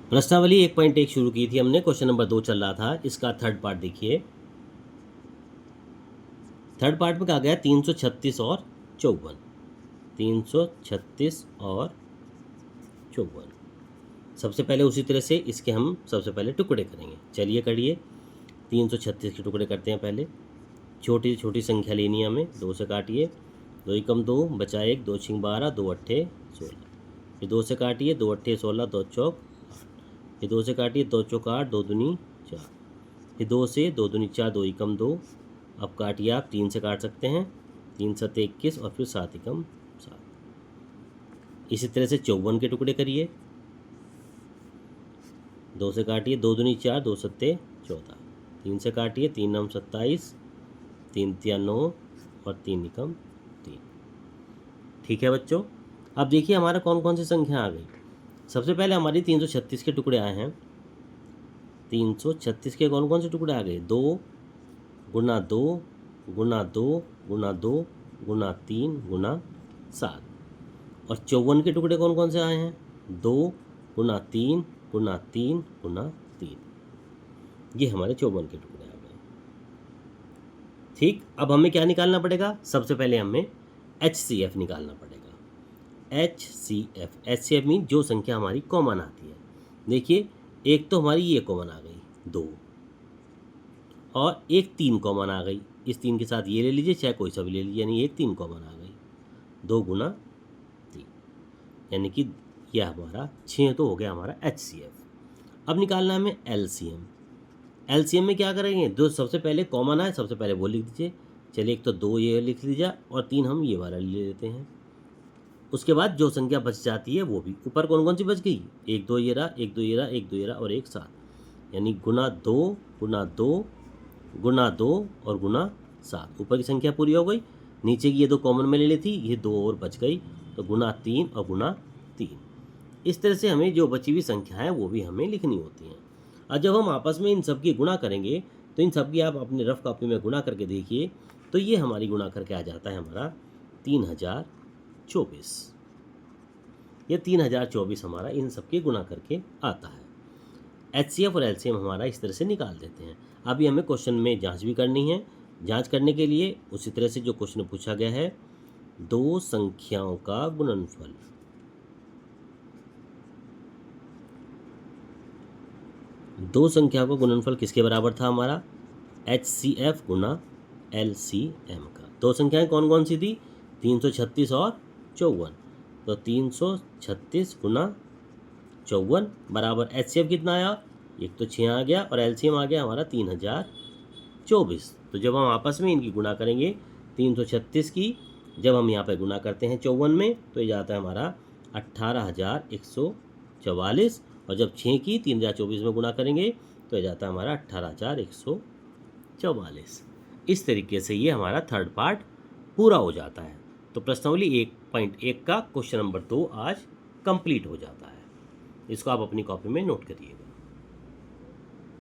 प्रश्नावली 1.1 शुरू की थी हमने, क्वेश्चन नंबर 2 चल रहा था, इसका थर्ड पार्ट देखिए। थर्ड पार्ट में कहा गया 336 और 54, 336 और 54। सबसे पहले उसी तरह से इसके हम सबसे पहले टुकड़े करेंगे। चलिए करिए, 336 के टुकड़े करते हैं। पहले छोटी छोटी संख्या लेनी है हमें, 2 से काटिए, 2 एकम 2, बचा 1, 2 छिंग 12, 2 अट्ठे 16, फिर 2 से काटिए, 2 अट्ठे 16, 2 चौक 8, फिर 2 से काटिए, 2 चौक 8, 2 दूनी 4, फिर 2 से 2 दूनी 4, 2 एकम 2, अब काटिए आप 3 से काट सकते हैं, 3 सत्ते 21 और फिर 7 एकम 7। इसी तरह से 54 के टुकड़े करिए, 2 से काटिए, 2 दूनी 4, 2 सत्ते 14, 3 से काटिए, 3 नम 27, 3 तिया 9 और 3 एकम 3। ठीक है बच्चों, अब देखिए हमारा कौन कौन सी संख्या आ गई। सबसे पहले हमारी 336 के टुकड़े आए हैं। 336 के कौन कौन से टुकड़े आ गए? 2 गुना 2 गुना 2 गुना 2 गुना 3 गुना 7। और 54 के टुकड़े कौन कौन से आए हैं? 2 गुना 3 गुना 3 गुना 3। ये हमारे 54 के टुकड़े आ गए। ठीक, अब हमें क्या निकालना पड़ेगा? सबसे पहले हमें HCF निकालना पड़ेगा। HCF मीन जो संख्या हमारी कॉमन आती है। देखिए, एक तो हमारी ये कॉमन आ गई 2, और एक 3 कॉमन आ गई। इस 3 के साथ ये ले लीजिए, चाहे कोई सा भी ले लीजिए, यानी एक 3 कॉमन आ गई, 2 गुना 3, यानी कि यह हमारा 6 तो हो गया हमारा HCF। अब निकालना है हमें LCM। LCM में क्या करेंगे? जो सबसे पहले कॉमन आए सबसे पहले वो लिख दीजिए। चलिए, एक तो 2 ये लिख लीजिए और 3 हम ये वाला ले लेते हैं। उसके बाद जो संख्या बच जाती है वो भी, ऊपर कौन कौन सी बच गई? 1 2 ये रहा, 1 2 ये रहा, 1 2 ये रहा और 1 7, यानी गुना 2 गुना 2 गुना 2 और गुना 7। ऊपर की संख्या पूरी हो गई, नीचे की ये 2 कॉमन में ले ली थी, ये 2 और बच गई, तो गुना 3 और गुना 3। इस तरह से हमें जो बची हुई संख्या है वो भी हमें लिखनी होती हैं। और जब हम आपस में इन सब की गुणा करेंगे तो इन सब की आप अपने रफ कॉपी में गुणा करके देखिए, तो ये हमारी गुणा करके आ जाता है हमारा 3024। ये 3024 हमारा इन सब की गुणा करके आता है। HCF और LCM हमारा इस तरह से निकाल देते हैं। अभी हमें क्वेश्चन में जांच भी करनी है। जांच करने के लिए उसी तरह से जो क्वेश्चन पूछा गया है, 2 संख्याओं का गुणनफल। दो संख्याओं का गुणनफल किसके बराबर था हमारा? HCF गुना LCM का। 2 संख्याएं कौन कौन सी थी? 336 और 54। तो 336 गुना 54 बराबर HCF कितना आया? एक तो 6 आ गया और LCM आ गया हमारा 3024। तो जब हम आपस में इनकी गुणा करेंगे, 336 की जब हम यहाँ पर गुणा करते हैं 54 में, तो ये जाता है हमारा 18,144, और जब 6 की 3024 में गुणा करेंगे तो ये जाता है हमारा 18,144। इस तरीके से ये हमारा थर्ड पार्ट पूरा हो जाता है। तो प्रश्नावली 1.1 का क्वेश्चन नंबर 2 आज कंप्लीट हो जाता है। इसको आप अपनी कॉपी में नोट करिएगा।